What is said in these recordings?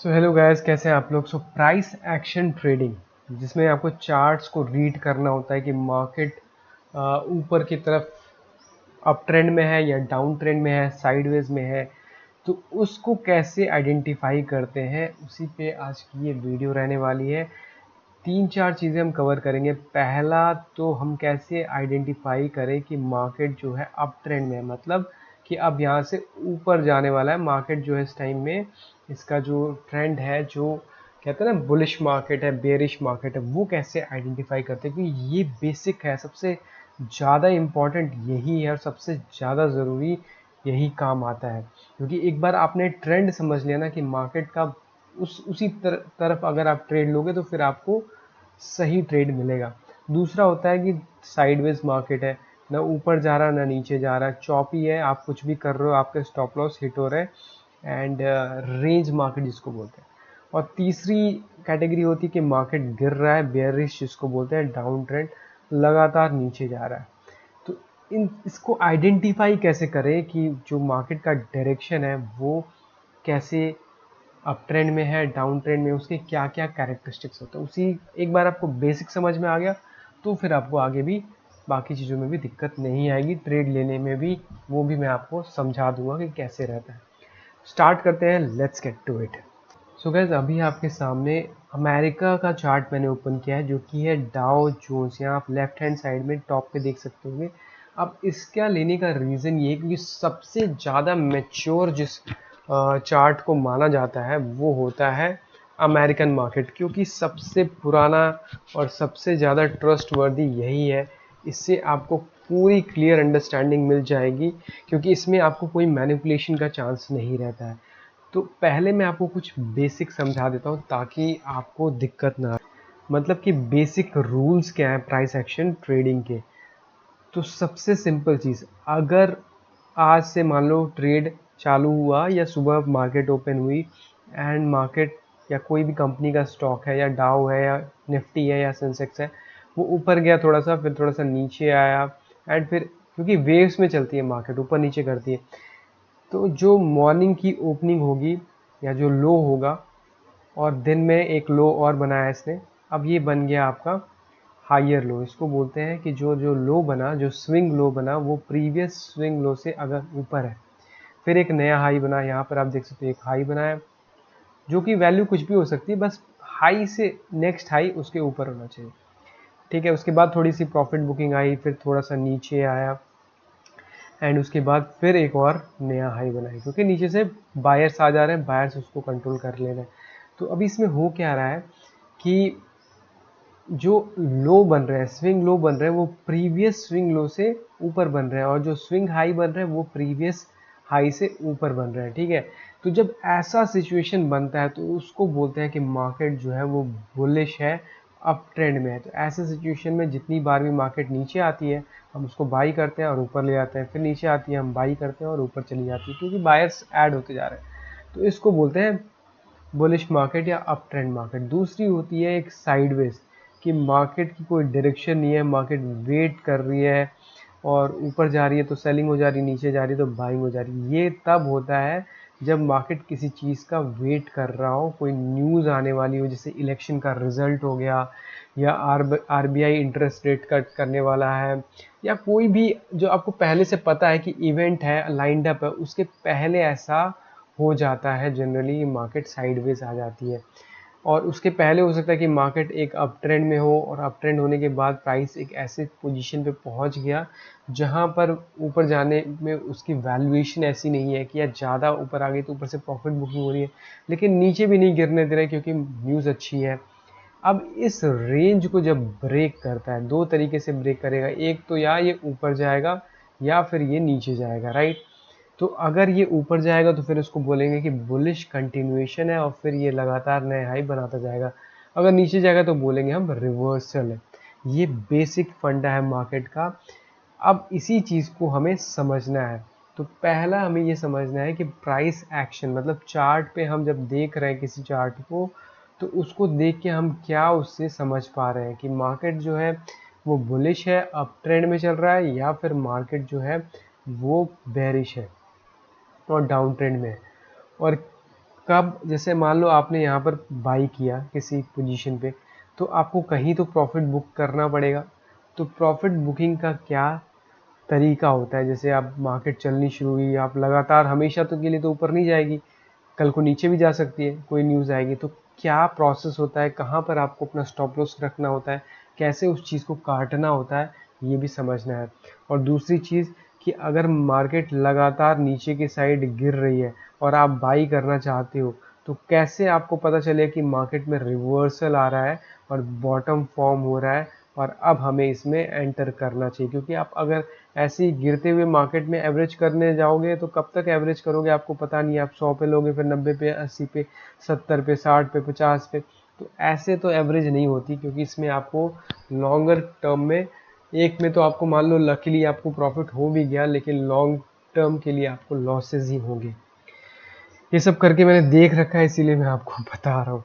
So hello guys, कैसे हैं आप लोग। प्राइस एक्शन ट्रेडिंग जिसमें आपको चार्ट्स को रीड करना होता है कि मार्केट ऊपर की तरफ अप ट्रेंड में है या डाउन ट्रेंड में है, साइडवेज में है, तो उसको कैसे आइडेंटिफाई करते हैं, उसी पे आज की ये वीडियो रहने वाली है। तीन चार चीज़ें हम कवर करेंगे। पहला तो हम कैसे आइडेंटिफाई करें कि मार्केट जो है अप ट्रेंड में है, मतलब कि अब यहाँ से ऊपर जाने वाला है मार्केट जो है इस टाइम में। इसका जो ट्रेंड है, जो कहते हैं ना बुलिश मार्केट है, बेरिश मार्केट है, वो कैसे आइडेंटिफाई करते हैं, क्योंकि ये बेसिक है, सबसे ज़्यादा इम्पॉर्टेंट यही है और सबसे ज़्यादा ज़रूरी यही काम आता है। क्योंकि एक बार आपने ट्रेंड समझ लिया ना कि मार्केट का उसी तरफ अगर आप ट्रेड लोगे तो फिर आपको सही ट्रेड मिलेगा। दूसरा होता है कि साइडवेज मार्केट है, ना ऊपर जा रहा ना नीचे जा रहा, चॉपी है, आप कुछ भी कर रहे हो, आपके स्टॉप लॉस हिट हो रहे हैं, एंड रेंज मार्केट जिसको बोलते हैं। और तीसरी कैटेगरी होती है कि मार्केट गिर रहा है, बेयरिश जिसको बोलते हैं, डाउन ट्रेंड लगातार नीचे जा रहा है। तो इसको आइडेंटिफाई कैसे करें कि जो मार्केट का डायरेक्शन है वो कैसे अप ट्रेंड में है, डाउन ट्रेंड में, उसके क्या क्या कैरेक्टरिस्टिक्स होते हैं। उसी एक बार आपको बेसिक समझ में आ गया तो फिर आपको आगे भी बाकी चीज़ों में भी दिक्कत नहीं आएगी, ट्रेड लेने में भी वो भी मैं आपको समझा दूंगा कि कैसे रहता है। स्टार्ट करते हैं, let's get to it. So guys, अभी आपके सामने अमेरिका का चार्ट मैंने ओपन किया है, जो कि है डाउ जोन्स। यहाँ आप लेफ्ट हैंड साइड में टॉप पे देख सकते होंगे। अब इसका लेने का रीज़न ये है क्योंकि सबसे ज़्यादा मैच्योर जिस चार्ट को माना जाता है वो होता है अमेरिकन मार्केट, क्योंकि सबसे पुराना और सबसे ज़्यादा ट्रस्टवर्दी यही है। इससे आपको पूरी क्लियर अंडरस्टैंडिंग मिल जाएगी, क्योंकि इसमें आपको कोई मैनिपुलेशन का चांस नहीं रहता है। तो पहले मैं आपको कुछ बेसिक समझा देता हूँ ताकि आपको दिक्कत ना आए। मतलब कि बेसिक रूल्स क्या है प्राइस एक्शन ट्रेडिंग के। तो सबसे सिंपल चीज़, अगर आज से मान लो ट्रेड चालू हुआ या सुबह मार्केट ओपन हुई, एंड मार्केट या कोई भी कंपनी का स्टॉक है या डाउ है या निफ्टी है या सेंसेक्स है, वो ऊपर गया थोड़ा सा, फिर थोड़ा सा नीचे आया, एंड फिर क्योंकि वेव्स में चलती है मार्केट, ऊपर नीचे करती है, तो जो मॉर्निंग की ओपनिंग होगी या जो लो होगा, और दिन में एक लो और बनाया इसने, अब ये बन गया आपका हायर लो। इसको बोलते हैं कि जो जो लो बना, जो स्विंग लो बना, वो प्रीवियस स्विंग लो से अगर ऊपर है, फिर एक नया हाई बना। यहाँ पर आप देख सकते हो एक हाई बनाया, जो कि वैल्यू कुछ भी हो सकती है, बस हाई से नेक्स्ट हाई उसके ऊपर होना चाहिए। ठीक है, उसके बाद थोड़ी सी प्रॉफिट बुकिंग आई, फिर थोड़ा सा नीचे आया, एंड उसके बाद फिर एक और नया हाई बनाया, क्योंकि नीचे से बायर्स आ जा रहे हैं, बायर्स उसको कंट्रोल कर ले रहे हैं। तो अभी इसमें हो क्या रहा है कि जो लो बन रहे हैं, स्विंग लो बन रहे हैं, वो प्रीवियस स्विंग लो से ऊपर बन रहे हैं, और जो स्विंग हाई बन रहे हैं वो प्रीवियस हाई से ऊपर बन रहे हैं। ठीक है, तो जब ऐसा सिचुएशन बनता है तो उसको बोलते हैं कि मार्केट जो है वो बुलिश है, अप ट्रेंड में है। तो ऐसे सिचुएशन में जितनी बार भी मार्केट नीचे आती है, हम उसको बाई करते हैं और ऊपर ले आते हैं, फिर नीचे आती है हम बाई करते हैं और ऊपर चली जाती है, क्योंकि बायर्स ऐड होते जा रहे हैं। तो इसको बोलते हैं बुलिश मार्केट या अप ट्रेंड मार्केट। दूसरी होती है एक साइडवेज, कि मार्केट की कोई डायरेक्शन नहीं है, मार्केट वेट कर रही है, और ऊपर जा रही है तो सेलिंग हो जा रही है, नीचे जा रही है तो बाइंग हो जा रही है। ये तब होता है जब मार्केट किसी चीज़ का वेट कर रहा हो, कोई न्यूज़ आने वाली हो, जैसे इलेक्शन का रिजल्ट हो गया, या आरबीआई इंटरेस्ट रेट कट करने वाला है, या कोई भी जो आपको पहले से पता है कि इवेंट है, लाइंड अप है, उसके पहले ऐसा हो जाता है। जनरली मार्केट साइडवेज आ जाती है, और उसके पहले हो सकता है कि मार्केट एक अप ट्रेंड में हो, और अप ट्रेंड होने के बाद प्राइस एक ऐसे पोजीशन पे पहुंच गया जहां पर ऊपर जाने में उसकी वैल्यूएशन ऐसी नहीं है कि या ज़्यादा ऊपर आ गई तो ऊपर से प्रॉफिट बुकिंग हो रही है, लेकिन नीचे भी नहीं गिरने दे रहे क्योंकि न्यूज़ अच्छी है। अब इस रेंज को जब ब्रेक करता है, दो तरीके से ब्रेक करेगा, एक तो या ये ऊपर जाएगा या फिर ये नीचे जाएगा, राइट। तो अगर ये ऊपर जाएगा तो फिर उसको बोलेंगे कि बुलिश कंटिन्यूएशन है, और फिर ये लगातार नए हाई बनाता जाएगा। अगर नीचे जाएगा तो बोलेंगे हम रिवर्सल है। ये बेसिक फंडा है मार्केट का। अब इसी चीज़ को हमें समझना है। तो पहला हमें ये समझना है कि प्राइस एक्शन, मतलब चार्ट पे हम जब देख रहे हैं किसी चार्ट को, तो उसको देख के हम क्या उससे समझ पा रहे हैं कि मार्केट जो है वो बुलिश है, अप ट्रेंड में चल रहा है, या फिर मार्केट जो है वो बेरिश है और डाउन ट्रेंड में है। और कब, जैसे मान लो आपने यहाँ पर बाई किया किसी पोजीशन पे, तो आपको कहीं तो प्रॉफिट बुक करना पड़ेगा। तो प्रॉफिट बुकिंग का क्या तरीका होता है, जैसे आप मार्केट चलनी शुरू हुई, आप लगातार हमेशा तो के लिए तो ऊपर नहीं जाएगी, कल को नीचे भी जा सकती है, कोई न्यूज़ आएगी, तो क्या प्रोसेस होता है, कहाँ पर आपको अपना स्टॉप लॉस रखना होता है, कैसे उस चीज़ को काटना होता है, ये भी समझना है। और दूसरी चीज़ कि अगर मार्केट लगातार नीचे की साइड गिर रही है और आप बाई करना चाहते हो, तो कैसे आपको पता चले कि मार्केट में रिवर्सल आ रहा है और बॉटम फॉर्म हो रहा है और अब हमें इसमें एंटर करना चाहिए। क्योंकि आप अगर ऐसे ही गिरते हुए मार्केट में एवरेज करने जाओगे तो कब तक एवरेज करोगे आपको पता नहीं है। आप 100 पे लोगे, फिर 90 पे, 80 पे, 70 पे, 60 पे, 50 पे, तो ऐसे तो एवरेज नहीं होती। क्योंकि इसमें आपको लॉन्गर टर्म में, एक में तो आपको मान लो लकीली आपको प्रॉफिट हो भी गया, लेकिन लॉन्ग टर्म के लिए आपको लॉसेज ही होंगे। ये सब करके मैंने देख रखा है, इसीलिए मैं आपको बता रहा हूँ।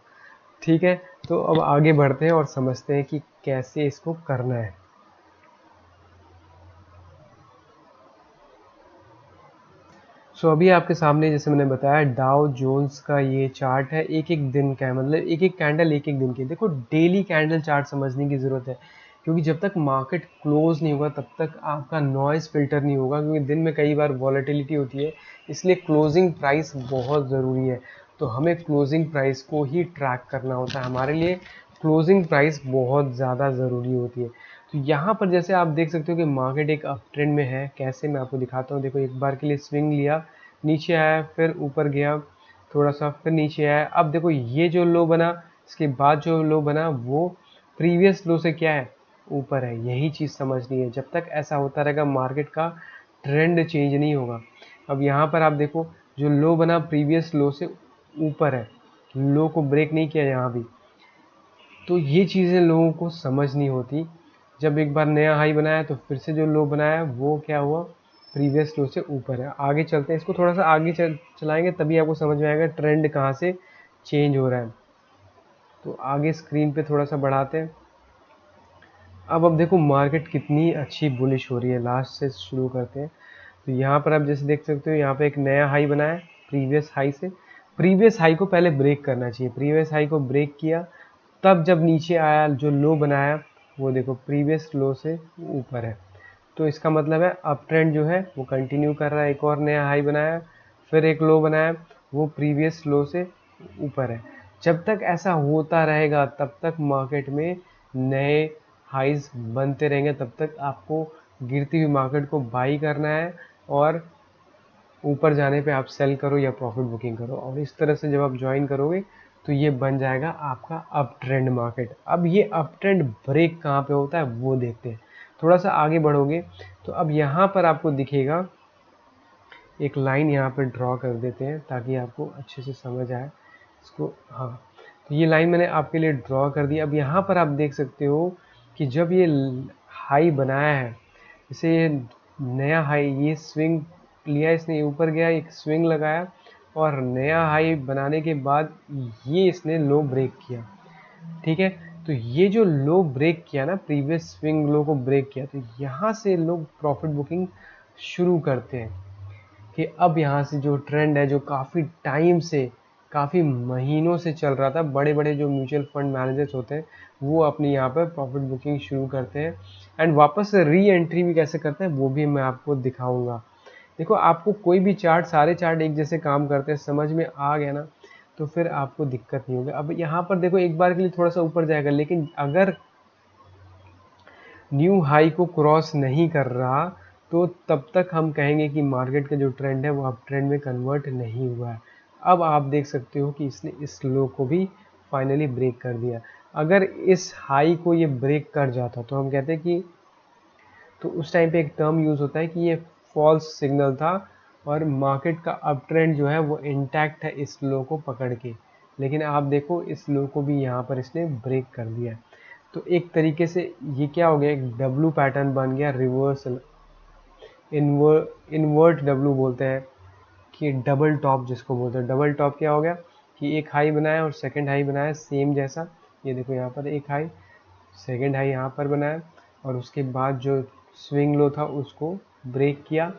ठीक है, तो अब आगे बढ़ते हैं और समझते हैं कि कैसे इसको करना है। सो अभी आपके सामने जैसे मैंने बताया डाउ जोन्स का ये चार्ट है, एक एक दिन का है, मतलब एक एक कैंडल एक एक दिन की। देखो डेली कैंडल चार्ट समझने की ज़रूरत है, क्योंकि जब तक मार्केट क्लोज नहीं होगा तब तक आपका नॉइज़ फिल्टर नहीं होगा, क्योंकि दिन में कई बार वॉलेटिलिटी होती है, इसलिए क्लोजिंग प्राइस बहुत ज़रूरी है। तो हमें क्लोजिंग प्राइस को ही ट्रैक करना होता है, हमारे लिए क्लोजिंग प्राइस बहुत ज़्यादा ज़रूरी होती है। तो यहाँ पर जैसे आप देख सकते हो कि मार्केट एक अप ट्रेंड में है। कैसे, मैं आपको दिखाता हूँ। देखो एक बार के लिए स्विंग लिया, नीचे आया, फिर ऊपर गया थोड़ा सा, फिर नीचे आया। अब देखो ये जो लो बना, इसके बाद जो लो बना वो प्रीवियस लो से क्या है, ऊपर है। यही चीज़ समझनी है। जब तक ऐसा होता रहेगा मार्केट का ट्रेंड चेंज नहीं होगा। अब यहाँ पर आप देखो जो लो बना प्रीवियस लो से ऊपर है, लो को ब्रेक नहीं किया यहाँ भी। तो ये चीज़ें लोगों को समझनी होती। जब एक बार नया हाई बनाया तो फिर से जो लो बनाया वो क्या हुआ, प्रीवियस लो से ऊपर है। आगे चलते हैं, इसको थोड़ा सा आगे चलाएंगे तभी आपको समझ में आएगा ट्रेंड कहाँ से चेंज हो रहा है। तो आगे स्क्रीन पे थोड़ा सा बढ़ाते हैं। अब देखो मार्केट कितनी अच्छी बुलिश हो रही है। लास्ट से शुरू करते हैं। तो यहाँ पर आप जैसे देख सकते हो, यहाँ पे एक नया हाई बनाया प्रीवियस हाई से। प्रीवियस हाई को पहले ब्रेक करना चाहिए, प्रीवियस हाई को ब्रेक किया, तब जब नीचे आया जो लो बनाया वो देखो प्रीवियस लो से ऊपर है। तो इसका मतलब है अप ट्रेंड जो है वो कंटिन्यू कर रहा है। एक और नया हाई बनाया, फिर एक लो बनाया, वो प्रीवियस लो से ऊपर है। जब तक ऐसा होता रहेगा तब तक मार्केट में नए हाइज बनते रहेंगे, तब तक आपको गिरती हुई मार्केट को बाई करना है और ऊपर जाने पे आप सेल करो या प्रॉफिट बुकिंग करो। और इस तरह से जब आप ज्वाइन करोगे तो ये बन जाएगा आपका अप ट्रेंड मार्केट। अब ये अप ट्रेंड ब्रेक कहाँ पे होता है वो देखते हैं। थोड़ा सा आगे बढ़ोगे तो अब यहाँ पर आपको दिखेगा, एक लाइन यहाँ पर ड्रॉ कर देते हैं ताकि आपको अच्छे से समझ आए इसको। हाँ, तो ये लाइन मैंने आपके लिए ड्रॉ कर दी। अब यहाँ पर आप देख सकते हो कि जब ये हाई बनाया है, जैसे ये नया हाई, ये स्विंग लिया इसने, ऊपर गया, एक स्विंग लगाया और नया हाई बनाने के बाद ये इसने लो ब्रेक किया। ठीक है, तो ये जो लो ब्रेक किया ना, प्रीवियस स्विंग लो को ब्रेक किया, तो यहाँ से लोग प्रॉफिट बुकिंग शुरू करते हैं कि अब यहाँ से जो ट्रेंड है, जो काफ़ी टाइम से, काफ़ी महीनों से चल रहा था, बड़े बड़े जो म्यूचुअल फंड मैनेजर्स होते हैं वो अपनी यहाँ पर प्रॉफिट बुकिंग शुरू करते हैं। एंड वापस से री एंट्री भी कैसे करते हैं वो भी मैं आपको दिखाऊंगा। देखो आपको कोई भी चार्ट, सारे चार्ट एक जैसे काम करते हैं, समझ में आ गया ना, तो फिर आपको दिक्कत नहीं होगी। अब यहाँ पर देखो एक बार के लिए थोड़ा सा ऊपर जाएगा, लेकिन अगर न्यू हाई को क्रॉस नहीं कर रहा तो तब तक हम कहेंगे कि मार्केट का जो ट्रेंड है वो अप ट्रेंड में कन्वर्ट नहीं हुआ है। अब आप देख सकते हो कि इसने इस लो को भी फाइनली ब्रेक कर दिया। अगर इस हाई को ये ब्रेक कर जाता तो हम कहते हैं कि, तो उस टाइम पे एक टर्म यूज़ होता है कि ये फॉल्स सिग्नल था और मार्केट का अप ट्रेंड जो है वो इंटैक्ट है इस लो को पकड़ के। लेकिन आप देखो इस लो को भी यहाँ पर इसने ब्रेक कर दिया। तो एक तरीके से ये क्या हो गया, एक डब्लू पैटर्न बन गया, रिवर्सल, इन्वर्ट डब्लू बोलते हैं, कि डबल टॉप जिसको बोलते हैं। डबल टॉप क्या हो गया कि एक हाई बनाया और सेकंड हाई बनाया सेम जैसा। ये देखो यहाँ पर एक हाई, सेकंड हाई यहाँ पर बनाया और उसके बाद जो स्विंग लो था उसको ब्रेक किया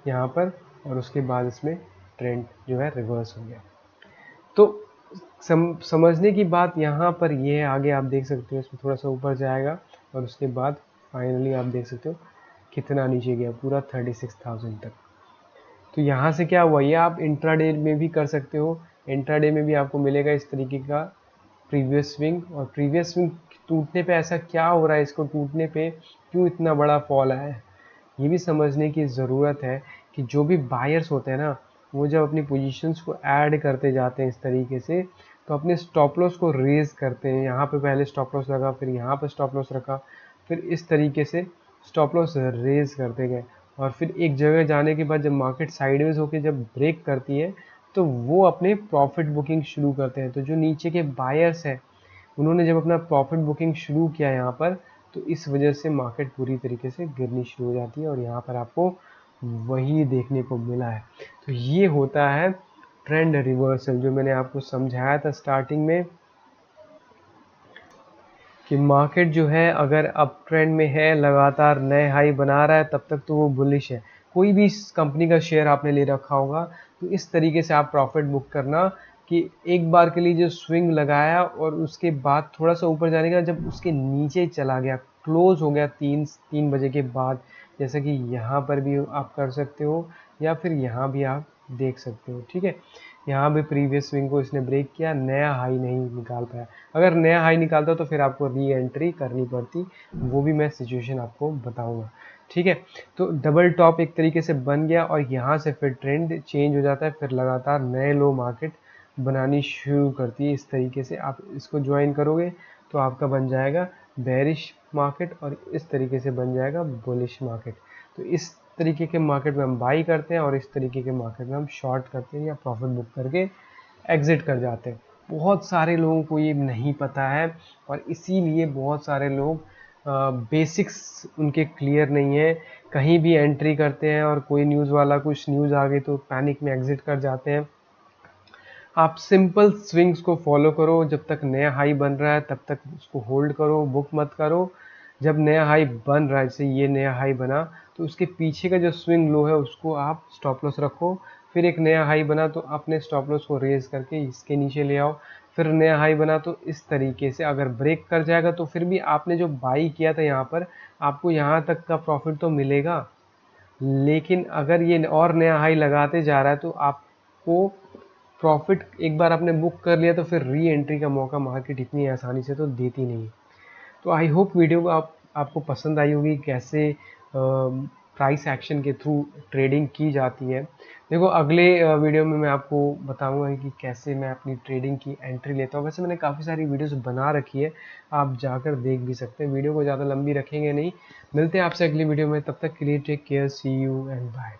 यहाँ पर और उसके बाद इसमें ट्रेंड जो है रिवर्स हो गया। तो समझने की बात यहाँ पर ये है, आगे आप देख सकते हो इसमें थोड़ा सा ऊपर जाएगा और उसके बाद फाइनली आप देख सकते हो कितना नीचे गया, पूरा 36,000 तक। तो यहाँ से क्या हुआ, ये आप इंट्राडे में भी कर सकते हो। इंट्राडे में भी आपको मिलेगा इस तरीके का प्रीवियस स्विंग, और प्रीवियस स्विंग टूटने पे ऐसा क्या हो रहा है, इसको टूटने पे क्यों इतना बड़ा फॉल आया है, ये भी समझने की ज़रूरत है कि जो भी बायर्स होते हैं ना, वो जब अपनी पोजीशंस को ऐड करते जाते हैं इस तरीके से, तो अपने स्टॉप लॉस को रेज करते हैं। यहाँ पे पहले स्टॉप लॉस लगा, फिर यहाँ पे स्टॉप लॉस रखा, फिर इस तरीके से स्टॉप लॉस रेज करते गए, और फिर एक जगह जाने के बाद जब मार्केट साइडवेज होकर जब ब्रेक करती है तो वो अपने प्रॉफिट बुकिंग शुरू करते हैं। तो जो नीचे के बायर्स हैं उन्होंने जब अपना प्रॉफिट बुकिंग शुरू किया यहाँ पर, तो इस वजह से मार्केट पूरी तरीके से गिरनी शुरू हो जाती है, और यहाँ पर आपको वही देखने को मिला है। तो ये होता है ट्रेंड रिवर्सल, जो मैंने आपको समझाया था स्टार्टिंग में कि मार्केट जो है अगर अप ट्रेंड में है, लगातार नए हाई बना रहा है, तब तक तो वो बुलिश है। कोई भी कंपनी का शेयर आपने ले रखा होगा तो इस तरीके से आप प्रॉफिट बुक करना कि एक बार के लिए जो स्विंग लगाया और उसके बाद थोड़ा सा ऊपर जाने का, जब उसके नीचे चला गया, क्लोज हो गया 3 बजे के बाद, जैसा कि यहाँ पर भी आप कर सकते हो या फिर यहाँ भी आप देख सकते हो। ठीक है, यहाँ भी प्रीवियस स्विंग को इसने ब्रेक किया, नया हाई नहीं निकाल पाया। अगर नया हाई निकालता तो फिर आपको री एंट्री करनी पड़ती, वो भी मैं सिचुएशन आपको बताऊंगा। ठीक है, तो डबल टॉप एक तरीके से बन गया और यहाँ से फिर ट्रेंड चेंज हो जाता है, फिर लगातार नए लो मार्केट बनानी शुरू करती है। इस तरीके से आप इसको ज्वाइन करोगे तो आपका बन जाएगा बेरिश मार्केट, और इस तरीके से बन जाएगा बुलिश मार्केट। तो इस तरीके के मार्केट में हम बाई करते हैं और इस तरीके के मार्केट में हम शॉर्ट करते हैं या प्रॉफिट बुक करके एग्जिट कर जाते हैं। बहुत सारे लोगों को ये नहीं पता है और इसीलिए बहुत सारे लोग बेसिक्स उनके क्लियर नहीं है, कहीं भी एंट्री करते हैं और कोई न्यूज़ वाला कुछ न्यूज़ आ गई तो पैनिक में एग्जिट कर जाते हैं। आप सिंपल स्विंग्स को फॉलो करो, जब तक नया हाई बन रहा है तब तक उसको होल्ड करो, बुक मत करो। जब नया हाई बन रहा है, जैसे ये नया हाई बना, तो उसके पीछे का जो स्विंग लो है उसको आप स्टॉप लॉस रखो। फिर एक नया हाई बना तो अपने स्टॉप लॉस को रेज करके इसके नीचे ले आओ। फिर नया हाई बना तो इस तरीके से अगर ब्रेक कर जाएगा तो फिर भी आपने जो बाई किया था यहाँ पर, आपको यहाँ तक का प्रॉफिट तो मिलेगा। लेकिन अगर ये और नया हाई लगाते जा रहा है तो आपको प्रॉफिट, एक बार आपने बुक कर लिया तो फिर री एंट्री का मौका मार्केट इतनी आसानी से तो देती नहीं। तो आई होप वीडियो को आपको पसंद आई होगी, कैसे प्राइस एक्शन के थ्रू ट्रेडिंग की जाती है। देखो अगले वीडियो में मैं आपको बताऊंगा कि कैसे मैं अपनी ट्रेडिंग की एंट्री लेता हूँ। वैसे मैंने काफ़ी सारी वीडियोस बना रखी है, आप जाकर देख भी सकते हैं। वीडियो को ज़्यादा लंबी रखेंगे नहीं, मिलते हैं आपसे अगली वीडियो में, तब तक के लिए take care, see you and bye.